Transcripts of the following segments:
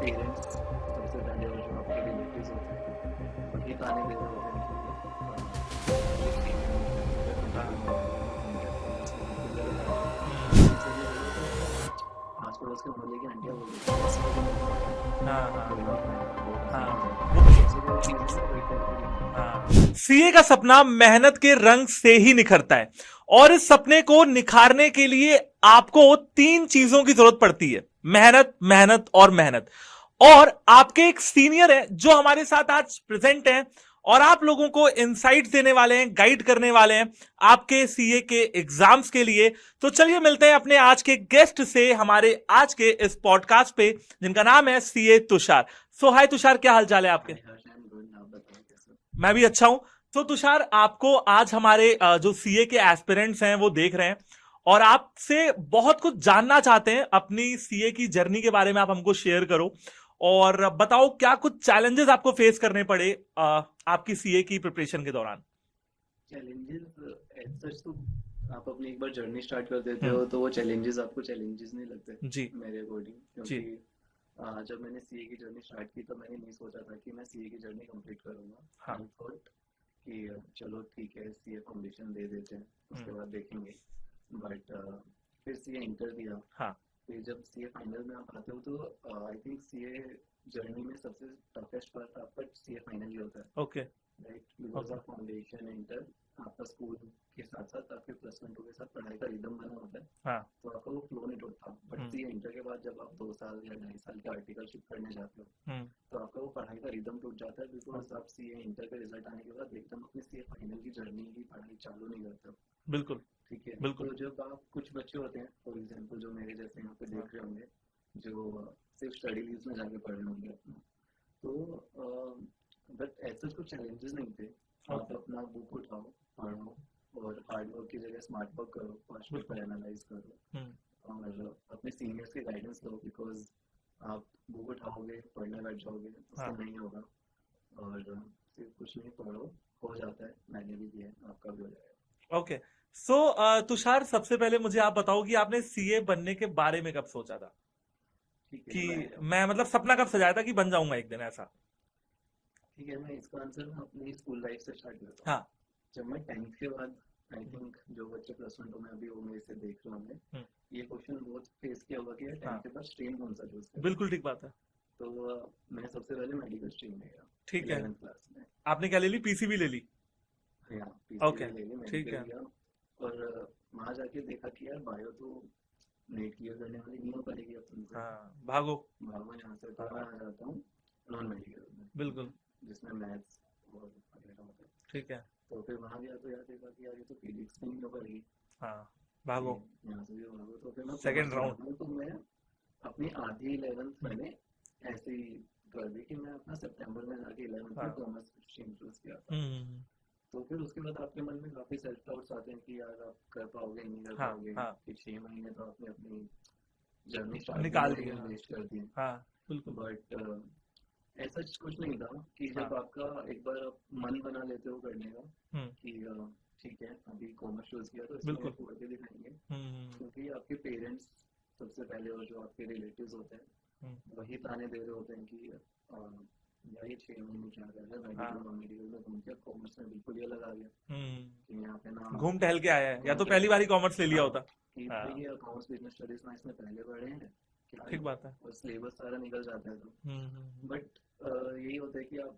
Parents सबसे पहले और जो आपके रिलेटिव्स होते हैं वही ताने दे रहे होते हैं कि ये फीमेल नहीं है, ये फीमेल नहीं है, तो बिल्कुल गलत बात है। किसी से भी बोलो तो आस पड़ोस के मोहल्ले की आंटियाँ बोल देती हैं ऐसे क्यों बोल रहे हो, हाँ हाँ कोई बात नहीं है, वो ऐसे हाँ नहीं है, वो ऐसे कोई चीज़ नहीं है, कोई करती भी नहीं है। हाँ। सीए का सपना मेहनत के रंग से ही निखरता है और इस सपने को निखारने के लिए आपको तीन चीजों की जरूरत पड़ती है: मेहनत, मेहनत और मेहनत। और आपके एक सीनियर है जो हमारे साथ आज प्रेजेंट हैं और आप लोगों को इनसाइट देने वाले हैं, गाइड करने वाले हैं आपके सीए के एग्जाम्स के लिए। तो चलिए मिलते हैं अपने आज के गेस्ट से हमारे आज के इस पॉडकास्ट पे, जिनका नाम है सीए तुषार। सो हाय तुषार, क्या हाल चाल है आपके? हाय हर्ष, आई एम गुड, आप बताओ कैसे? मैं भी अच्छा हूं। तो तुषार, आपको आज हमारे जो सीए के एस्पिरेंट्स हैं वो देख रहे हैं और आपसे बहुत कुछ जानना चाहते हैं। अपनी सीए की जर्नी के बारे में आप हमको शेयर करो और बताओ क्या कुछ चैलेंजेस आपको फेस करने पड़े आपकी सीए की प्रिपरेशन के दौरान। चैलेंजेस एज सच तो आप अपनी एक बार जर्नी स्टार्ट कर देते हम्म। हो तो वो चैलेंजेस आपको चैलेंजेस नहीं लगते जी। मेरे अकॉर्डिंग, जी। क्योंकि जब मैंने सीए की जर्नी स्टार्ट की तो मैंने नहीं सोचा था कि मैं सीए की जर्नी कंप्लीट करूंगा। हाँ। आई थॉट कि चलो ठीक है, सीए फाउंडेशन दे देते हैं, उसके हम्म। बाद देखेंगे। बट फिर सीए इंटर दिया। हाँ। फिर जब सीए फाइनल में आप आते हो तो आई थिंक सीए जर्नी में सबसे टफेस्ट पार्ट आपका सीए फाइनल ही होता है, okay. Right? Because okay. Of foundation inter आपका स्कूल के साथ साथ आपके प्लस वन टू के साथ पढ़ाई का रिदम बना होता है, हाँ। तो आपका वो फ्लो नहीं टूटता। But hmm. सीए इंटर के बाद जब आप 2 साल या 2.5 साल के आर्टिकलशिप करने जाते हो हम्म। तो आपका वो पढ़ाई का रिदम टूट जाता है, बिकॉज ओके। आप सीए इंटर के रिजल्ट आने के बाद एकदम अपनी सीए फाइनल की जर्नी की पढ़ाई चालू नहीं करते हो। बिल्कुल। ठीक है, बिल्कुल। तो जब आप कुछ बच्चे होते हैं फॉर एग्जाम्पल जो मेरे जैसे यहाँ पे हाँ। देख रहे होंगे, जो सिर्फ स्टडी लीव्स में जाके पढ़ रहे होंगे अपना, तो बट ऐसे कुछ चैलेंजेस नहीं थे। आप ओके। अपना बुक उठाओ, पढ़ो, और हार्ड वर्क की जगह स्मार्ट वर्क करो, फर्स्ट बिल्कुल। पेपर एनालाइज करो, हम्म। और अपने सीनियर्स की गाइडेंस लो, बिकॉज आप बुक उठाओगे पढ़ने बैठ जाओगे उससे हाँ। नहीं होगा। और सिर्फ कुछ नहीं, पढ़ो, हो जाता है, मैंने भी किया है, आपका भी हो जाएगा। ओके। सो तुषार, सबसे पहले मुझे आप बताओ कि आपने सीए बनने के बारे में कब सोचा था ठीक है, कि मैं मैं मतलब सपना कब सजाया था कि बन जाऊंगा एक दिन ऐसा? ठीक है, मैं इसका आंसर मैं अपनी स्कूल लाइफ से स्टार्ट करता हूँ। हाँ। जब मैं 10th के बाद, आई थिंक जो बच्चे प्लस वन टू में अभी वो मेरे से देख रहे होंगे, हम्म। ये क्वेश्चन बहुत फेस किया होगा कि यार 10th हाँ, के बाद स्ट्रीम कौन सा चूज करें। बिल्कुल ठीक बात है। तो मैं सबसे पहले मेडिकल स्ट्रीम में गया ठीक है। 11th क्लास में। आपने क्या ले ली? पीसीबी ले ली? हाँ, ओके। पीसीबी ले ली, ठीक मेडिकल है। लिया। और वहाँ जाके देखा कि यार बायो तो नेट क्लियर करने वाली नहीं हो पाएगी अब तुमसे, हाँ, भागो। भागो यहाँ से। तो मैं हाँ, आ जाता हूँ नॉन मेडिकल में, बिल्कुल। जिसमें मैथ्स और वगैरह होता है। ठीक है। तो फिर वहाँ गया तो यार देखा कि यार ये तो फिजिक्स में नहीं हो पाएगी, हाँ, ये भागो। यहाँ से भी भागो। तो फिर मैं कॉमर्स सेकंड में आ राउंड। गया। तो मैं अपनी आधी 11th मैंने ऐसे ही कर दी कि मैं अपना सितंबर में जाके 11th में हाँ। कॉमर्स स्ट्रीम चूज किया था। हम्म। तो फिर उसके बाद आपके मन में काफी सेल्फ डाउट्स आते हैं कि यार आप कर पाओगे नहीं कर हाँ। पाओगे, हाँ, कि 6 महीने तो आपने अपनी जर्नी स्टार्ट निकाल करने दिया। में हाँ। वेस्ट कर दिए। हाँ, बिल्कुल। बट ऐसा कुछ नहीं था कि हाँ। जब आपका एक बार आप मन बना लेते हो करने का हम्म। कि ठीक है अभी कॉमर्स चूज किया तो इसमें बिल्कुल। पढ़ के दिखाएंगे, हम्म। क्योंकि आपके पेरेंट्स सबसे पहले और जो आपके रिलेटिव्स होते हम्म। हैं वही ताने दे रहे होते हैं कि यार ये 6 महीने क्या कर रहा है, मेडिकल हाँ। नॉन मेडिकल में घूम के कॉमर्स में बिल्कुल ये लगा गया कि यहाँ पे ना घूम टहल के आया है, या घूम तो के पहली बार ही कॉमर्स ले लिया हाँ, होता। कि भाई हाँ, ये अकाउंट्स बिजनेस स्टडीज में इसमें पहले पढ़े हैं क्या है, ठीक बात है। और सिलेबस सारा निकल जाता है। तो बट यही होता है कि आप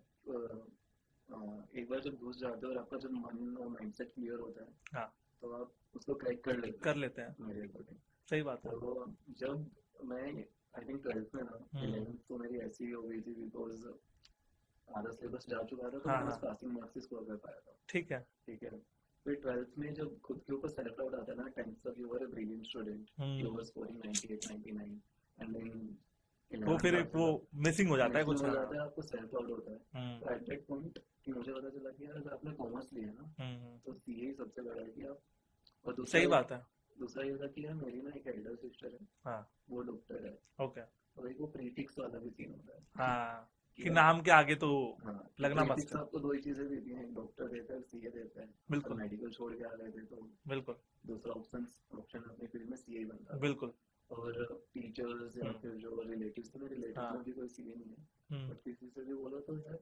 एक बार जब घुस जाते हो और आपका जब मन और माइंडसेट क्लियर होता है हाँ, तो आप उसको क्रैक कर लेते कर लेते हैं। हो मेरे अकॉर्डिंग। सही बात है। तो जब मैं आई थिंक 12th में ना, हम्म। 11th तो मेरी ऐसी ही हो गई थी बिकॉज आधा सिलेबस जा चुका था, तो हाँ। मैं बस हाँ, पासिंग मार्क्स ही स्कोर कर पाया था। ठीक है। ठीक है, फिर 12th में जब खुद के ऊपर सेल्फ डाउट आता है ना, 10th तक you were a brilliant student, you were hmm. Scoring 98 99, and then वो 11th फिर आते वो ना मिसिंग हो जाता है मिसिंग कुछ। हो हाँ। जाता है, आपको सेल्फ डाउट होता है। हम्म। तो एट दैट पॉइंट मुझे पता चला कि यार अगर आपने कॉमर्स लिया ना हम्म। तो सीए ही सबसे बड़ा है कि आप। और सही बात है। दूसरा ये था कि यार मेरी ना एक एल्डर सिस्टर है, हाँ। वो डॉक्टर है। ओके। और एक वो प्रीटिक्स वाला भी सीन होता है हाँ, कि कि आप, नाम के आगे तो हाँ, कि लगना मस्त प्रीटिक्स है। आपको दो ही चीजें देती हैं, एक डॉक्टर देता है, सीए देता है। और बिल्कुल। मेडिकल छोड़ के आ गए थे तो बिल्कुल। दूसरा ऑप्शन ऑप्शन अपनी फील्ड में सीए ही बनता था। बिल्कुल। और टीचर्स या हम्म, फिर जो रिलेटिव्स थे, मेरे रिलेटिव्स हाँ, में भी कोई सीए नहीं है, हम्म, बट किसी से भी बोला तो यार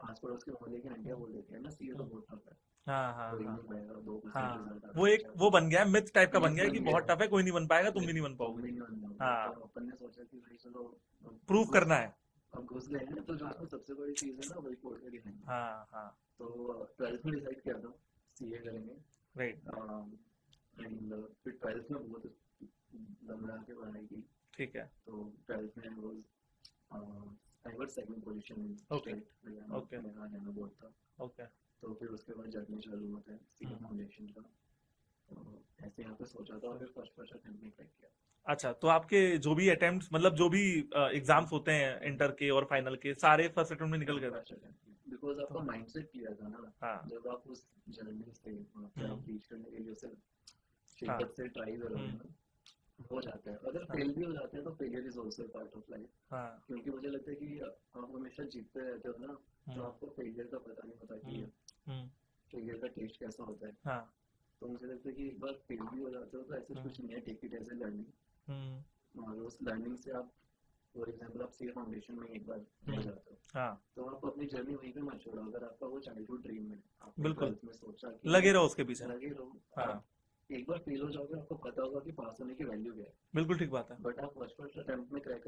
आस पड़ोस के मोहल्ले की आंटियां हम्म, बोल देती है ना, सीए तो हम्म, बहुत टफ है, हाँ, हाँ, कोई हाँ, नहीं पाएगा, 2% हाँ, रिजल्ट वो आता है एक वो बेचारा। बन गया है, मिथ टाइप का बन मिथ गया है कि बन बहुत गया टफ है, कोई नहीं बन पाएगा, तुम भी है, नहीं बन तुम पाओगे। भी नहीं बन पाओगे, तो हाँ, अपन ने सोचा कि भाई चलो प्रूव अब घुस करना है। अब घुस गए हैं, तो जो हाँ, उसमें सबसे बड़ी चीज़ है ना वही फोड़ के दिखाएंगे। हाँ, हाँ, तो 12th में डिसाइड किया था सीए करेंगे, राइट, एंड फिर 12th में बहुत दम लगा के पढ़ाई की। ठीक है, तो 12th में I was second position in okay, state, Haryana, okay, मेरा हरियाणा बोर्ड था। ओके, तो फिर उसके बाद जर्नी चालू होता है सीए हम्म, फाउंडेशन का। तो ऐसे यहाँ पे सोचा था और फिर फर्स्ट अटेम्प्ट में क्रैक किया। अच्छा, तो आपके जो भी अटेम्प्ट्स, मतलब जो भी एग्जाम्स होते हैं इंटर के और फाइनल के, सारे फर्स्ट अटेम्प्ट में निकल गए थे? फर्स्ट अटेम्प्ट बिकॉज आपका तो माइंडसेट क्लियर था ना, हाँ, जब आप उस जर्नी से वहाँ पे हम्म, आप रीच करने के लिए उसे हाँ, शिद्दत से ट्राई करोगे हम्म, ना, हो जाता है। अगर हाँ, फेल भी हो जाते हैं तो failure is also part of life. हाँ, क्योंकि मुझे लगता है कि आप हमेशा जीतते रहते हो ना, तो हम्म, आपको फेलियर का पता नहीं होता कि हम्म, हम्म, फेलियर का टेस्ट कैसा होता है। हाँ, तो मुझे लगता है कि एक बार फेल भी हो जाते हो तो ऐसा हम्म, कुछ नहीं है, take it as a hmm, learning, और उस लर्निंग से आप फॉर एग्जाम्पल आप सीए फाउंडेशन में एक बार हो हम्म, जाते हो, हाँ, तो आप अपनी जर्नी वहीं पे मत छोड़ो। अगर आपका वो चाइल्डहुड ड्रीम है, आपने बिल्कुल, 12th में सोचा कि मैं लगे रहो उसके पीछे। लगे रहो, हाँ, आप एक बार फेल हो जाओगे, आपको पता होगा कि पास होने की वैल्यू क्या है। बिल्कुल ठीक बात है। बट आप फर्स्ट फर्स्ट अटेम्प्ट में क्रैक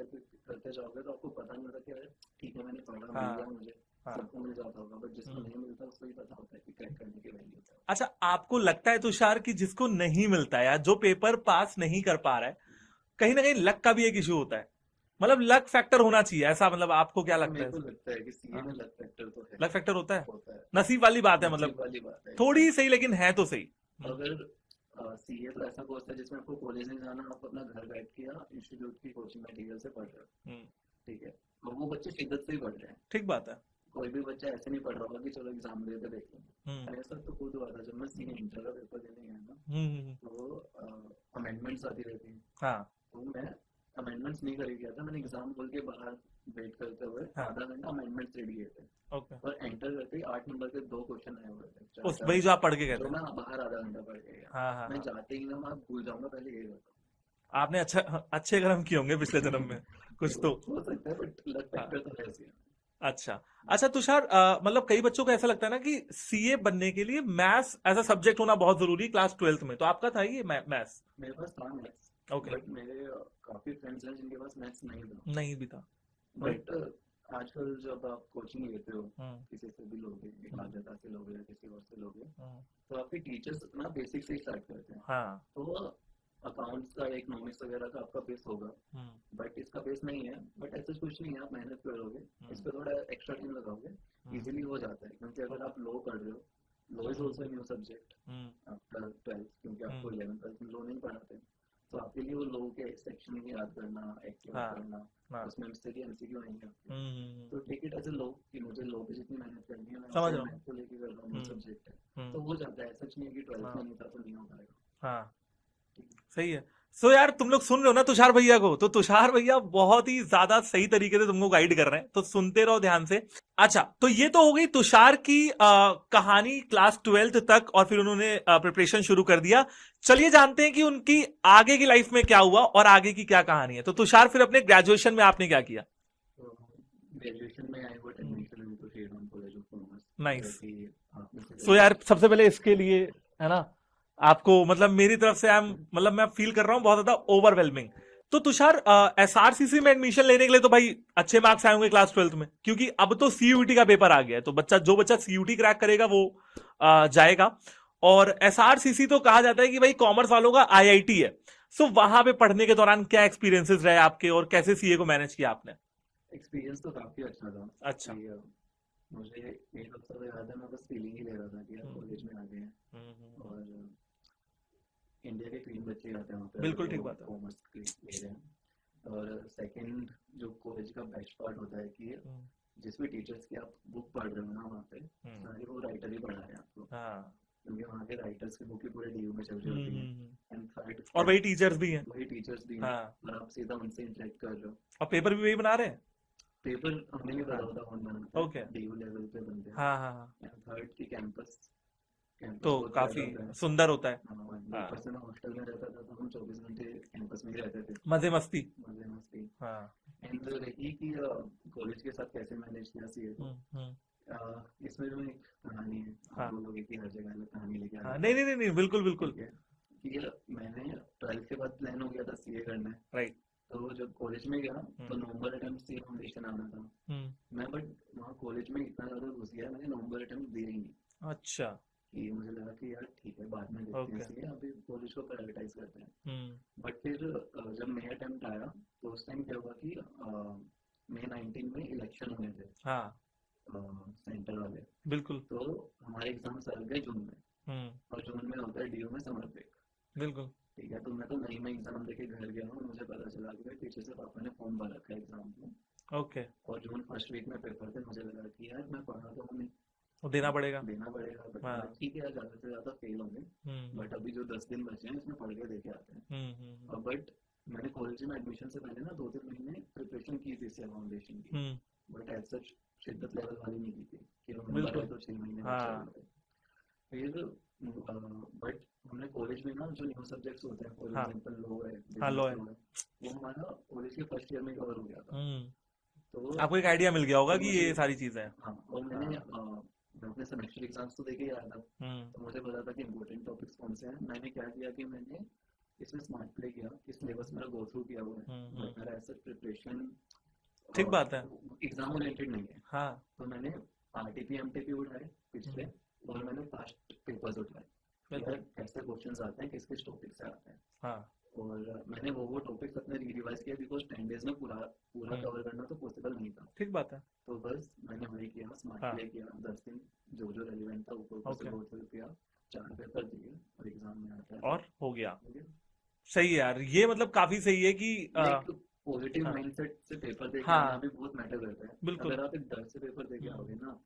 करते जाओगे तो आपको पता नहीं होता कि अरे ठीक है मैंने पढ़ा, मिल गया हाँ, मुझे, हाँ, सबको मिल जाता होगा, बट जिसको हम्म। नहीं मिलता उसको ही पता होता है कि क्रैक करने की वैल्यू क्या अच्छा, आपको लगता है तुषार कि जिसको नहीं मिलता है या जो पेपर पास नहीं कर पा रहा है, कहीं ना कहीं लक का भी एक इशू होता है, मतलब लक फैक्टर होना चाहिए ऐसा, मतलब आपको क्या है। लगता मेरे है को इसमें? लगता है कि सीए हाँ, में लक फैक्टर तो है, लक फैक्टर होता है, होता है, नसीब वाली बात है, मतलब नसीब वाली बात है थोड़ी एकदम। ही सही लेकिन है तो सही। अगर सीए तो ऐसा कोर्स है जिसमें आपको कॉलेज नहीं जाना, आप अपना घर बैठ के या इंस्टीट्यूट की कोचिंग मटेरियल से पढ़ रहे हो, हम्म, ठीक है, और वो बच्चे शिद्दत से ही पढ़ रहे हैं। ठीक बात है। कोई भी बच्चा ऐसे नहीं पढ़ रहा होगा कि चलो एग्जाम दे के देख हम्म, लेंगे। ऐसा तो खुद हुआ था जब मैं सीए इंटर का पेपर देने गया था, हम्म, तो अमेंडमेंट्स आती रहती हैं, हाँ, तो मैं अमेंडमेंट्स नहीं करके गया था, मैंने एग्जाम बोल के बाहर वेट करते हुए हाँ, आधा घंटा अमेंडमेंट्स रेडी किए थे, ओके, और एंटर करते ही 8 नंबर के 2 क्वेश्चन आए हुए थे, चार उस चार वही जो आप पढ़ के गए जो थे? मैं बाहर आधा घंटा पढ़ के गया। हाँ, हाँ, मैं हाँ, जाते ही ना मैं भूल जाऊंगा, पहले ये आपने अच्छा अच्छे कर्म किए होंगे पिछले जन्म में, कुछ तो। हो सकता है, बट लक हाँ, फैक्टर तो है इसमें। अच्छा, अच्छा तुषार, मतलब कई बच्चों को ऐसा लगता है ना कि सीए बनने के लिए मैथ्स एज अ सब्जेक्ट होना बहुत जरूरी है क्लास 12th में, तो आपका था ये मैथ्स? मेरे पास था मैथ्स, ओके, बट मेरे काफी फ्रेंड्स हैं जिनके पास मैथ्स नहीं था। नहीं भी था, राइट, बट आजकल जब आप कोचिंग लेते हो, हम्म, किसी से भी लोगे, एक हम्म, आद्यता से लोगे या किसी और से लोगे, हम्म, तो आपके टीचर्स ना बेसिक से ही स्टार्ट करते हैं। हाँ, तो अकाउंट्स का, इकोनॉमिक्स वगैरह का आपका बेस होगा, हम्म, बट इसका बेस नहीं है। बट ऐसा कुछ नहीं है, आप मेहनत करोगे, इस पर थोड़ा एक्स्ट्रा टाइम लगाओगे, इजीली हो जाता है। क्योंकि अगर आप लो पढ़ रहे हो, law is also new subject hmm, after 12th, क्योंकि आपको 11th 12th में लो नहीं पढ़ाते, तो आपके लिए वो लो के सेक्शन ही याद करना, एक्टिव हाँ, करना, हाँ, उसमें एमसीक्यू एमसीक्यू नहीं है आपके। हम्म, तो टेक इट एज ए लो, कि मुझे लो पे जितनी मेहनत करनी है मैं समझ उसे रहा हूँ, मैथ को लेके कर रहा हूँ, न्यू सब्जेक्ट है, हम्म, तो हो जाता है। सच नहीं है कि 12th में हाँ, नहीं था तो नहीं हो पाएगा। हाँ, ठीक है। सही है। सो यार, तुम लोग सुन रहे हो ना तुषार भैया को, तो तुषार भैया बहुत ही ज्यादा सही तरीके से तुमको गाइड कर रहे हैं, तो सुनते रहो ध्यान से। अच्छा, तो ये तो हो गई तुषार की कहानी क्लास 12th तक, और फिर उन्होंने प्रिपरेशन शुरू कर दिया। चलिए जानते हैं कि उनकी आगे की लाइफ में क्या हुआ और आगे की क्या कहानी है। तो तुषार, फिर अपने ग्रेजुएशन में आपने क्या किया? तो ग्रेजुएशन में I got admission into Shriram college of commerce, जो नाइस। कि आपने से सो कई यार, सबसे पहले इसके लिए, है ना, आपको मतलब मेरी तरफ से मतलब मैं फील कर रहा हूँ बहुत ज्यादा ओवरवेलमिंग। तो तुषार, एसआरसीसी में एडमिशन लेने के लिए तो भाई अच्छे मार्क्स आए होंगे क्लास 12th में, क्योंकि अब तो सीयूटी का पेपर आ गया है, तो जो बच्चा सीयूटी क्रैक करेगा वो जाएगा। और एसआरसीसी तो कहा जाता है कि भाई कॉमर्स वालों का आईआईटी है। सो वहां पे पढ़ने के दौरान क्या एक्सपीरियंसेस रहे आपके, और कैसे सीए को मैनेज किया आपने? एक्सपीरियंस तो काफ़ी अच्छा था। अच्छा, कि मुझे एक हफ्ता तो याद है, मैं बस फीलिंग ही ले रहा था कि यार हम्म, कॉलेज में आ गए हैं, और इंडिया के 3 बच्चे आते हैं वहाँ पे अगर बिल्कुल वो ठीक बात है। कॉमर्स ले रहे हैं। और सेकंड जो कॉलेज का बेस्ट पार्ट होता है कि हम्म, जिस भी टीचर्स की आप बुक पढ़ रहे हो ना वहाँ पे, हम्म, सारे वो राइटर ही पढ़ा रहे हैं आपको, हाँ, क्योंकि वहाँ के राइटर्स की बुक ही पूरे डीयू में चल रही होती है। एंड थर्ड, और वही टीचर्स भी हैं। वही टीचर्स भी हैं, हाँ, और आप सीधा उनसे इंटरेक्ट कर रहे हो। और पेपर भी वही बना रहे हैं। पेपर हमें नहीं हाँ, पता होता कौन बनाता ओके, है, डीयू लेवल पे बनते हैं। हाँ, हाँ, हाँ, एंड थर्ड की कैंपस कैंपस तो बहुत काफी प्यारा होता है। सुंदर होता है। हाँ, हाँ, ऊपर से मैं हॉस्टल में रहता था तो हम 24 घंटे कैंपस में ही रहते थे। मजे मस्ती। मजे मस्ती। हाँ। एंड रही कि कॉलेज के साथ कैसे मैनेज किया सीए को। हम्म। इसमें जो एक कहानी है, आप हाँ बोलोगे कि हर जगह अलग कहानी लेके आ हाँ, जाता नहीं हूँ। नहीं नहीं नहीं, बिल्कुल बिल्कुल। ठीक है, कि मैंने 12th के बाद प्लान हो गया था सीए करना है। राइट। तो जब कॉलेज में गया तो हम्म नवंबर अटेम्प्ट सीए फाउंडेशन आना था। हम्म। मैं बट वहाँ कॉलेज में इतना ज़्यादा घुस गया, मैंने नवंबर अटेम्प्ट दिया ही नहीं। अच्छा। कि मुझे लगा कि यार ठीक है, बाद में देखते हैं ओके। सीए, अभी कॉलेज को प्रायोरिटाइज करते हैं। हम्म। बट फिर जब मई अटेम्प्ट आया तो उस टाइम क्या हुआ कि मई 19 में इलेक्शन हुए थे, हाँ, सेंटर वाले। बिल्कुल। तो हमारे एग्जाम्स आ गए जून में, हम्म। और जून में होता है डीयू में समर ब्रेक। बिल्कुल। ठीक है, तो मैं तो मई में एग्जाम देके घर गया हूँ, मुझे पता चला कि भाई पीछे से पापा ने फॉर्म भर रखा है एग्जाम में। ओके। और जून फर्स्ट वीक में पेपर थे, मुझे लगा कि यार मैं पढ़ा तो हूँ नहीं, वो देना पड़ेगा। देना पड़ेगा। बट हाँ। ठीक है यार, ज़्यादा से ज़्यादा फेल होंगे, हम्म बट अभी जो 10 दिन बचे हैं इसमें पढ़ के देखे आते हैं। हम्म। बट मैंने कॉलेज में एडमिशन से पहले ना 2-3 महीने प्रिपरेशन की थी सीए फाउंडेशन की। बट एज सच शिद्दत लेवल वाली नहीं की थी कि नवंबर है बिल्कुल। तो 6 महीने बचे हाँ हुए थे। फिर बट हमने कॉलेज में ना जो न्यू सब्जेक्ट्स होते हैं, फॉर हाँ एग्जांपल लॉ है, हाँ, लो बिजनेस है। लॉ है, वो हमारा कॉलेज के फर्स्ट ईयर में कवर हो गया था। तो आपको एक आइडिया मिल गया होगा तो कि मुझे, ये सारी चीजें हैं। हाँ, और हाँ। मैं अपने सेमेस्टर एग्जाम्स तो देके ही आया था, हम्म तो मुझे पता था कि इंपॉर्टेंट टॉपिक्स कौन से हैं। मैंने क्या किया कि मैंने इसमें स्मार्ट प्ले किया कि सिलेबस मेरा गो थ्रू किया हुआ है, हम्म। बट मेरा ऐसा प्रिपरेशन ठीक बात है। एग्जाम ओरिएंटेड नहीं है। हाँ। तो मैंने आरटीपी एमटीपी उठाए पिछले, हम्म, और मैंने पास्ट पेपर्स उठाए कि बिल्कुल। यार कैसे क्वेश्चंस आते हैं, किस किस टॉपिक से आते हैं। हाँ। और मैंने वो टॉपिक्स अपने रिवाइज किया, बिकॉज 10 डेज में पूरा पूरा हम्म, कवर करना तो पॉसिबल नहीं था। ठीक बात है। तो बस मैंने वही किया, स्मार्ट हाँ। प्ले किया 10 दिन, जो जो रेलिवेंट था ऊपर ऊपर से ओके। गो थ्रू किया, 4 पेपर दिए और एग्जाम में आ गया और हो गया। था। सही है यार, ये मतलब काफी सही है कि लाइक पॉजिटिव हाँ माइंडसेट से पेपर दे के आना हाँ, भी बहुत मैटर करता है। बिल्कुल। अगर आप एक डर से पेपर दे के हम्म आओगे ना,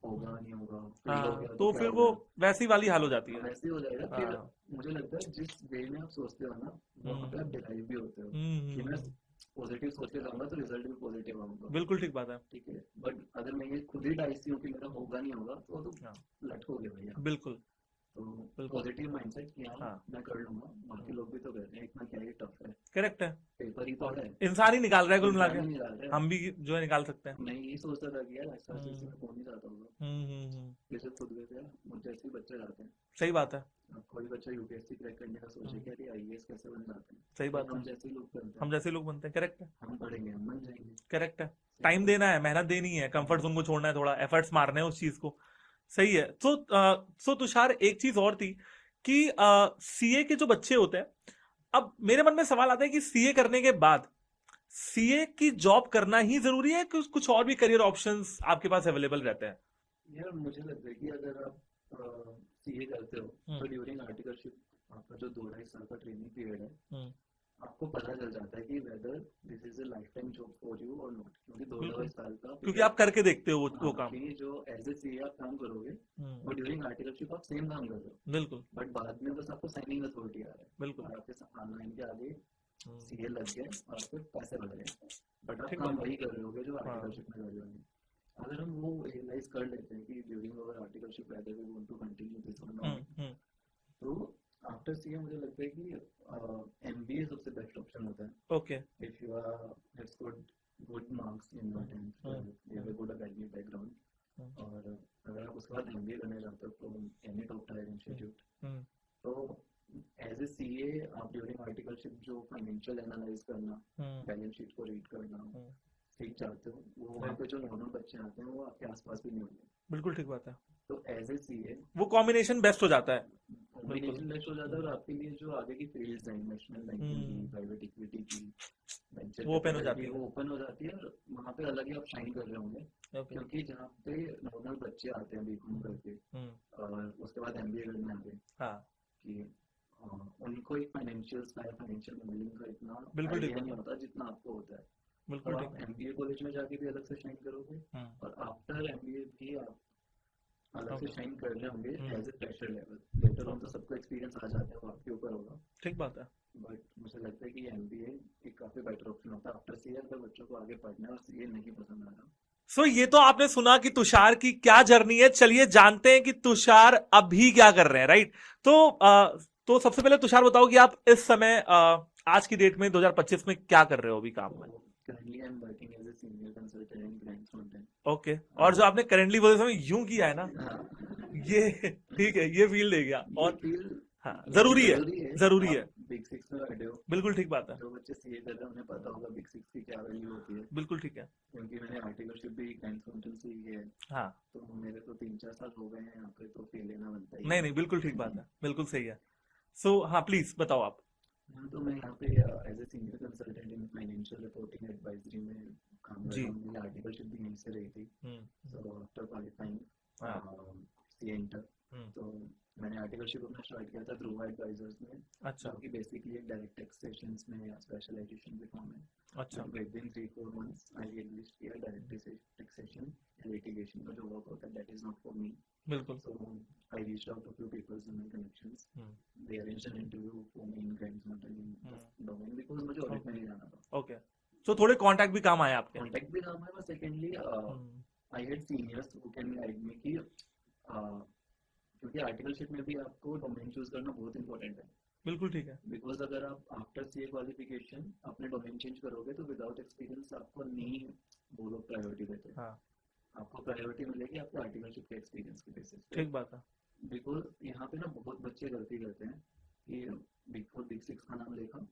होगा हम्म। नहीं होगा, फेल हो हाँ, गया तो तो क्या फिर हो वो गया, वैसी वाली हाल हो जाती है। वैसे ही हो जाएगा फिर। हाँ। मुझे लगता है जिस वे में आप सोचते हो ना, वहाँ पे आप हम्म डिराइव भी होते हो कि मैं हम्म। पॉजिटिव सोच के जाऊंगा तो रिजल्ट भी पॉजिटिव आऊंगा। बिल्कुल ठीक बात है। ठीक है, बट अगर मैं ये खुद ही डाइसी हूँ कि मेरा होगा नहीं होगा, तो वो हाँ, तो लटकोगे भैया। बिल्कुल तो बिल्कुल। पॉजिटिव माइंडसेट कि हाँ हाँ। मैं कर लूंगा, बाकी लोग भी तो कर रहे हैं, इतना क्या ही टफ है, करेक्ट है। पेपर ही तो और है, इंसान ही निकाल रहा है कुल मिला इंसान के। ही निकाल रहा है। हम भी जो है निकाल सकते हैं। मैं यही सोचता था कि यार ऐसा हम्म में कौन ही जाता होगा, हम्म। जैसे खुद गए थे, मुझे ऐसे ही बच्चे जाते हैं। सही बात है। अब कोई बच्चा यूपीएससी क्रैक करने का सोचे कि हम्म, अरे आईएएस कैसे बन जाते हैं, सही भाई बात है। हम जैसे ही लोग बनते हम हैं, जैसे लोग बनते हैं, करेक्ट है। हम पढ़ेंगे हम बन जाएंगे। करेक्ट है। Time simple. देना है, मेहनत देनी है, कंफर्ट जोन को छोड़ना है, थोड़ा एफर्ट्स मारने हैं उस चीज को। सही है। सो तुषार, एक चीज और थी कि सीए के जो बच्चे होते हैं, अब मेरे मन में सवाल आता है कि सीए करने के बाद सीए की जॉब करना ही जरूरी है कि कुछ और भी करियर ऑप्शंस आपके पास अवेलेबल रहते हैं? यार मुझे लगता है कि अगर आप सीए करते हो हम्म तो ड्यूरिंग आर्टिकलशिप आपका जो 2-2.5 साल का ट्रेनिंग पीरियड है, हम्म। आपको पता चल जाता है कि whether this is a life time job for you और नॉट, क्योंकि दो ढाई बिल्कुल, साल का क्योंकि पीरियड। आप करके देखते हो वो हाँ, काम। कि जो एज ए सीए आप काम करोगे, हम्म, और ड्यूरिंग आर्टिकलशिप आप सेम काम कर रहे हो, बिल्कुल बट बाद में बस आपको साइनिंग अथॉरिटी आ रहा है, बिल्कुल। और आपके ऑनलाइन के आगे हम्म, सीए लग गए और आपके पैसे बढ़ गए, बट आप ठीक काम बात है। वही कर रहे होगे जो हाँ। आर्टिकलशिप में कर रहे होगे। अगर हम वो रियलाइज कर लेते हैं कि during our articleship whether we want to continue this or not, hmm. तो आफ्टर सीए मुझे लगता है कि एमबीए सबसे बेस्ट ऑप्शन होता है। Okay. if you are have scored good marks in your 10th, you have a good academic background, और अगर आप उसके बाद एमबीए करने जाते हो तो एनी टॉप टायर इंस्टीट्यूट, तो एज ए सीए आप ड्यूरिंग आर्टिकलशिप जो फाइनेंशियल एनालाइज करना, बैलेंस शीट को रीड करना सीख जाते हो, वो वहाँ पे जो नॉर्मल बच्चे आते हैं वो आपके आसपास भी नहीं होंगे। बिल्कुल ठीक बात है। तो एज ए सीए वो कॉम्बिनेशन बेस्ट हो जाता है। बिल्कुल। कॉम्बिनेशन बेस्ट हो जाता है, और आपके लिए जो आगे की फील्ड्स हैं, इन्वेस्टमेंट बैंकिंग की, प्राइवेट इक्विटी की, वेंचर वो ओपन हो कैपिटल जाती की, है। वो ओपन हो जाती है, और वहाँ पे अलग ही आप शाइन कर रहे होंगे। ओके। क्योंकि जहाँ पे नॉर्मल बच्चे आते हैं बीकॉम करके और उसके बाद एमबीए करने आते हैं, हाँ, कि उनको एक फाइनेंशियल मॉडलिंग का इतना बिल्कुल ठीक आइडिया बात नहीं है। होता जितना आपको होता है। बिल्कुल तो ठीक आप है। एमबीए कॉलेज में जाके भी अलग से शाइन करोगे, और आफ्टर एमबीए भी आप अलग से ओके। शाइन कर रहे होंगे as a fresher level. Later on तो सबको एक्सपीरियंस आ जाता है, वो आपके ऊपर होगा, ठीक बात है। बट मुझे लगता है कि एमबीए एक काफी बेटर ऑप्शन होता है आफ्टर सीए, अगर बच्चों को आगे पढ़ना है और सीए नहीं पसंद आ रहा। सो ये तो आपने सुना कि तुषार की क्या जर्नी है। चलिए जानते हैं कि तुषार अभी क्या कर रहे हैं, राइट। तो सबसे पहले तुषार बताओ कि आप इस समय आज की डेट में 2025 में क्या कर रहे हो अभी काम में। So currently I'm working as a senior consultant in Grants Mountain. Okay, और जो आपने करेंटली बोले समय यूं किया है ना, हाँ, ये ठीक है, ये फील दे गया। ये और फील हाँ, बहुत जरूरी है, जरूरी है। जरूरी है, आप बिग सिक्स में बैठे हो, बिल्कुल ठीक बात है, जो बच्चे सीए कर रहे हैं उन्हें पता होगा बिग सिक्स की क्या वैल्यू होती है, बिल्कुल ठीक है। क्योंकि मैंने आर्टिकलशिप भी ग्रैंड्स माउंटेन से ही है। हाँ, तो मेरे तो 3-4 साल हो गए हैं यहाँ पे, तो फील लेना बनता ही नहीं है। नहीं, बिल्कुल ठीक बात है, बिल्कुल सही है। हाँ प्लीज बताओ आप। हाँ, तो मैं यहाँ पे as a senior consultant in financial reporting advisory में काम कर जी। रहा हूँ। मेरी आर्टिकलशिप भी यहीं से रही थी। हम्म। सो आफ्टर क्वालिफाइंग हाँ। सीए इंटर, हम्म। तो मैंने आर्टिकलशिप अपना स्टार्ट किया था ध्रुवा एडवाइजर्स में, अच्छा। जो कि बेसिकली एक डायरेक्ट टैक्सेशन में स्पेशलाइजेशन भी फॉर्म है। अच्छा। But within 3-4 months I realised कि डायरेक्ट टैक्सेशन लिटिगेशन का जो वर्क होता है that is not for me. बिल्कुल। So I reached out to few people in my connections. They arranged an interview for me in Grants Mountain in domain because मुझे audit में नहीं जाना था। ओके, तो थोड़े कांटेक्ट भी काम आए आपके। कॉन्टेक्ट भी काम है, बस secondly I had seniors who can guide me कि क्योंकि आर्टिकलशिप में भी आपको डोमेन चूज करना बहुत इंपॉर्टेंट है। बिल्कुल ठीक है। बिकॉज अगर आप आफ्टर सीए क्वालिफिकेशन अपने डोमेन चेंज करोगे तो विदाउट एक्सपीरियंस आपको नहीं वो लोग प्रायोरिटी देते। हाँ, आपको प्रायोरिटी मिलेगी आपको आर्टिकलशिप के एक्सपीरियंस के बेसिस पे। ठीक बात है। बिकॉज यहाँ पे ना बहुत बच्चे गलती करते हैं कि बिग 4 बिग 6 का नाम लेखा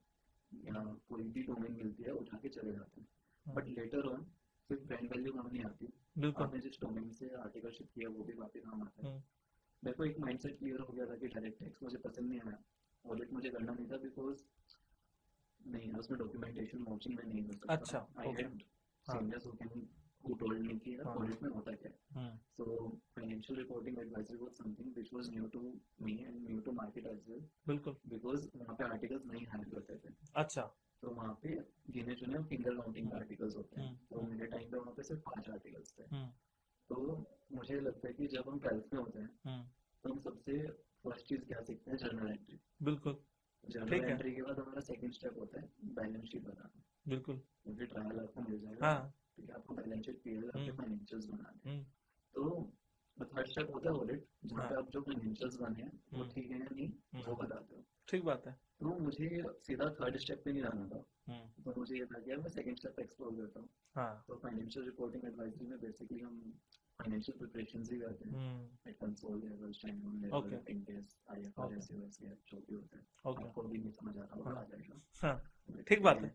या कोई भी डोमेन मिलती है उठा के चले जाते हैं, बट लेटर ऑन सिर्फ ब्रांड वैल्यू काम नहीं आती। बिल्कुल। आपने जिस डोमेन से आर्टिकलशिप किया वो भी काफी काम आता है। मेरे को एक माइंडसेट क्लियर हो गया था कि डायरेक्ट टैक्स मुझे पसंद नहीं आया, ऑडिट मुझे करना नहीं था, बिकॉज नहीं उसमें डॉक्यूमेंटेशन मॉचिंग में नहीं हो सकता। अच्छा, I okay. Had seniors who told me कि यार ऑडिट में होता क्या है। So financial reporting advisory was something which was new to me and new to market as well. बिल्कुल। Because वहाँ पे आर्टिकल्स नहीं हायर करते थे। अच्छा। तो वहाँ पे गिने चुने फिंगर काउंटिंग आर्टिकल्स होते हैं। तो मेरे टाइम पे वहाँ पे सिर्फ 5 आर्टिकल्स थे। तो मुझे लगता है कि जब हम 12th में होते हैं तो हम सबसे फर्स्ट चीज क्या सीखते हैं, जर्नल एंट्री। बिल्कुल। जर्नल एंट्री के बाद हमारा सेकंड स्टेप होता है बैलेंस शीट बनाना। बिल्कुल। क्योंकि ट्रायल आपको मिल जाएगा। हाँ। ठीक है, आपको बैलेंस शीट पीएल आपके फाइनेंशियल्स बनाने हैं। तो थर्ड स्टेप होता है ऑडिट, जहाँ पे आप जो फाइनेंशियल्स बने हैं वो ठीक है या नहीं वो बताते हो। ठीक बात है। तो मुझे सीधा थर्ड स्टेप पे नहीं जाना था, तो मुझे ये था कि मैं सेकंड स्टेप एक्सप्लोर करता हूँ। हाँ। तो फाइनेंशियल रिपोर्टिंग एडवाइजरी में बेसिकली हम फाइनेंशियल प्रिपरेशंस ही करते हैं at consol level, standalone level, index, IFRS, USA जो भी होता है। आपको भी नहीं समझ आता होगा, आ जाएगा। हाँ, ठीक बात है,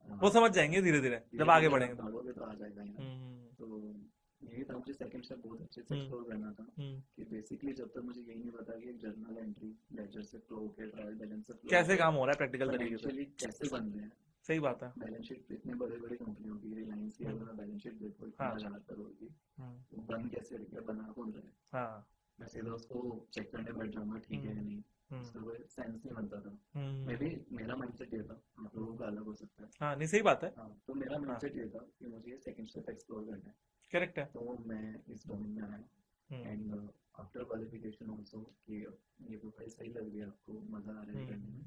वो समझ जाएंगे धीरे धीरे जब आगे बढ़ेंगे तो आ जाएगा यहाँ। तो यही था, मुझे सेकंड स्टेप बहुत अच्छे से एक्सप्लोर करना था कि बेसिकली जब तक मुझे यही नहीं पता कि एक जर्नल एंट्री लेजर से फ्लो के ट्रायल बैलेंस से फ्लो कैसे काम हो रहा है प्रैक्टिकल तरीके से, फाइनेंशियली कैसे बन रहे हैं। सही बात है। बैलेंस शीट इतने बड़े बड़े कंपनियों की, रिलायंस की अगर बैलेंस शीट देखो इतना हजार करोड़ की, वो बन कैसे रही है, बना कौन रहा है। हाँ। मैं सीधा उसको चेक करने बैठ जाऊंगा ठीक है या नहीं, उसका कोई सेंस नहीं बनता था। मे बी मेरा माइंडसेट ये था, आप लोगों का अलग हो सकता है। हाँ, नहीं सही बात है। हाँ, तो मेरा माइंडसेट ये था कि मुझे सेकंड स्टेप एक्सप्लोर करना है। करेक्ट है। तो मैं इस डोमेन में आया एंड आफ्टर क्वालिफिकेशन आल्सो कि ये प्रोफाइल सही लग रही है आपको, मजा आ रहा है करने में,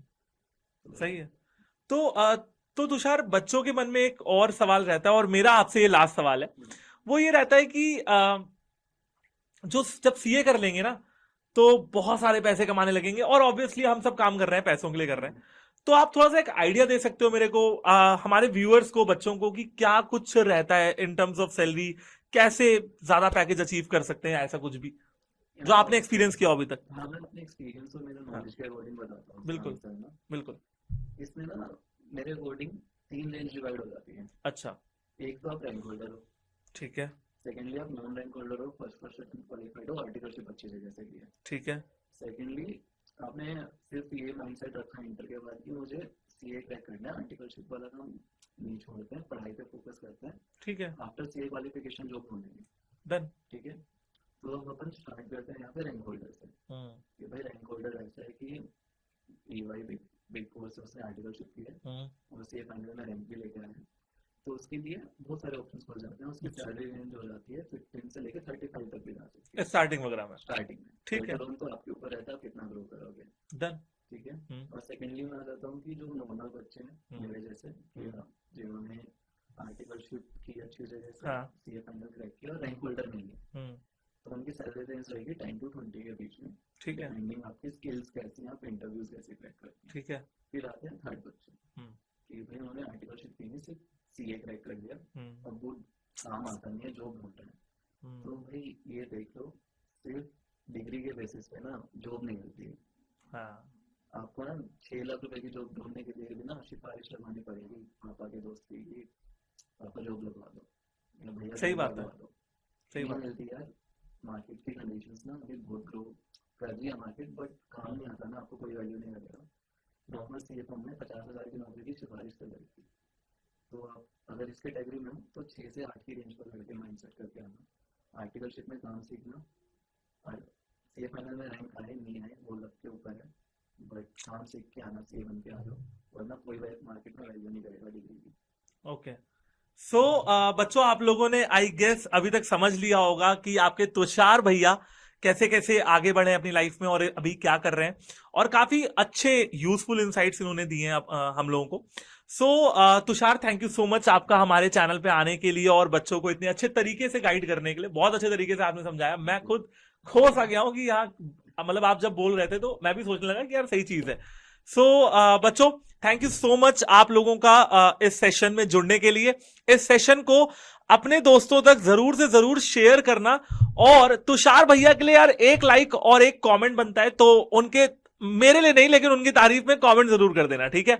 तो सही है। तो तुषार, बच्चों के मन में एक और सवाल रहता है और मेरा आपसे ये लास्ट सवाल है, वो ये रहता है कि जो जब सीए कर लेंगे ना तो बहुत सारे पैसे कमाने लगेंगे और ऑब्वियसली हम सब काम कर रहे हैं पैसों के लिए कर रहे हैं, तो आप थोड़ा सा एक आइडिया दे सकते हो मेरे को, हमारे व्यूअर्स को, बच्चों को, कि क्या कुछ रहता है इन टर्म्स ऑफ सैलरी, कैसे ज्यादा पैकेज अचीव कर सकते हैं, ऐसा कुछ भी जो आपने एक्सपीरियंस किया अभी तक। हाँ, मैं अपने एक्सपीरियंस और मेरे नॉलेज के अकॉर्डिंग बताता हूँ। बिल्कुल बिल्कुल। इसमें ना मेरे अकॉर्डिंग 3 रेंज डिवाइड हो जाती है। अच्छा। एक तो आप रैंक होल्डर हो, ठीक है। सेकेंडली आप नॉन रैंक होल्डर हो, फर्स्ट सेकंड क्वालिफाइड हो, आर्टिकलशिप अच्छी जगह से किया, ठीक है। सेकेंडली आपने सिर्फ ये माइंडसेट रखा इंटर के बाद कि मुझे सीए क्रैक करना है, आर्टिकलशिप वाला काम नहीं छोड़ते हैं, पढ़ाई पे फोकस करते हैं। ठीक है। आफ्टर सीए क्वालिफिकेशन जॉब ढूंढेंगे, डन। ठीक है। तो अब अपन स्टार्ट करते हैं यहाँ पे रैंक होल्डर से कि भाई रैंक होल्डर ऐसा है कि ईवाई बिग 4 से उसने आर्टिकलशिप की है और सीए फाइनल में रैंक भी लेके आया है, तो उसके लिए बहुत सारे ऑप्शंस खुल जाते हैं। उसकी सैलरी रेंज हो जाती है 15 से लेकर 35 तक भी जा सकती है स्टार्टिंग वगैरह में, स्टार्टिंग में। ठीक है। तो आपके ऊपर रहता है कितना ग्रो करोगे, डन। ठीक है। और सेकेंडली मैं आ जाता हूँ कि जो नॉर्मल बच्चे हैं मेरे जैसे, जिन्होंने आर्टिकलशिप की अच्छी जगह से हाँ। सीए फाइनल क्रैक किया और रैंक होल्डर में गए, हम्म, तो उनकी सैलरी रेंज रहेगी 10 to 20 के बीच में, ठीक है, डिपेंडिंग आपकी स्किल्स कैसी हैं, आप इंटरव्यूज कैसे क्रैक करते हैं। ठीक है। फिर आते हैं थर्ड बच्चे हम्म, कि भाई उन्होंने आर्टिकलशिप की नहीं, सिर्फ सीए क्रैक कर दिया, हम्म, अब वो काम आता नहीं है, जॉब ढूंढ रहे हैं। तो हम्म, भाई ये देख लो, सिर्फ डिग्री के बेसिस पे ना जॉब नहीं मिलती है। हाँ, आपको ना 6 लाख रुपए की जॉब ढूंढने के लिए भी ना सिफारिश लगवानी पड़ेगी पापा के दोस्त की कि पापा जॉब लगवा दो या भैया सही जॉब बात है, लगवा दो। सही नहीं बात है। मिलती यार, मार्केट की कंडीशंस ना अभी बहुत ग्रो कर रही है मार्केट, बट काम नहीं आता ना, आपको कोई वैल्यू नहीं करेगा। नॉर्मल सीए फॉर्म में 50,000 की नौकरी की सिफारिश कर रही थी, तो आप अगर इस कैटेगरी में हो तो 6 से 8 की रेंज पर लड़के माइंड सेट करके आना। आर्टिकलशिप में काम सीखना, और सीए फाइनल में रैंक आए नहीं आए वो लग के ऊपर है, बट काम सीख के आना, सीए बन के आ जाओ, वरना कोई मार्केट में वैल्यू नहीं करेगा डिग्री की। ओके। सो बच्चों, आप लोगों ने आई गेस अभी तक समझ लिया होगा कि आपके तुषार भैया कैसे कैसे आगे बढ़े अपनी लाइफ में और अभी क्या कर रहे हैं, और काफी अच्छे यूजफुल इंसाइट्स इन्होंने दिए हैं हम लोगों को। So Tushar, thank you so much आपका हमारे चैनल पे आने के लिए और बच्चों को इतने अच्छे तरीके से गाइड करने के लिए। बहुत अच्छे तरीके से आपने समझाया, मैं खुद खो सा गया हूँ कि यहाँ, मतलब आप जब बोल रहे थे तो मैं भी सोचने लगा कि यार सही चीज है। सो बच्चों, थैंक यू सो मच आप लोगों का इस सेशन में जुड़ने के लिए। इस सेशन को अपने दोस्तों तक जरूर से जरूर शेयर करना, और तुषार भैया के लिए यार एक लाइक और एक कमेंट बनता है, तो उनके, मेरे लिए नहीं लेकिन उनकी तारीफ में कमेंट जरूर कर देना, ठीक है।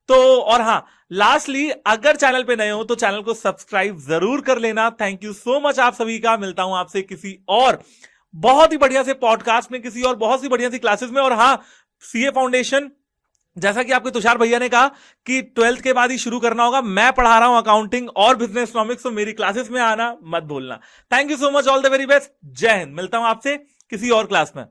तो और हाँ, लास्टली अगर चैनल पे नए हो तो चैनल को सब्सक्राइब जरूर कर लेना। थैंक यू सो मच आप सभी का। मिलता हूं आपसे किसी और बहुत ही बढ़िया से पॉडकास्ट में, किसी और बहुत सी बढ़िया सी क्लासेस में। और हाँ, सीए फाउंडेशन, जैसा कि आपके तुषार भैया ने कहा कि 12th के बाद ही शुरू करना होगा, मैं पढ़ा रहा हूं अकाउंटिंग और बिजनेस इकोनॉमिक्स, तो मेरी क्लासेस में आना मत भूलना। Thank you so much, all the very best, जय हिंद। मिलता हूं आपसे किसी और क्लास में।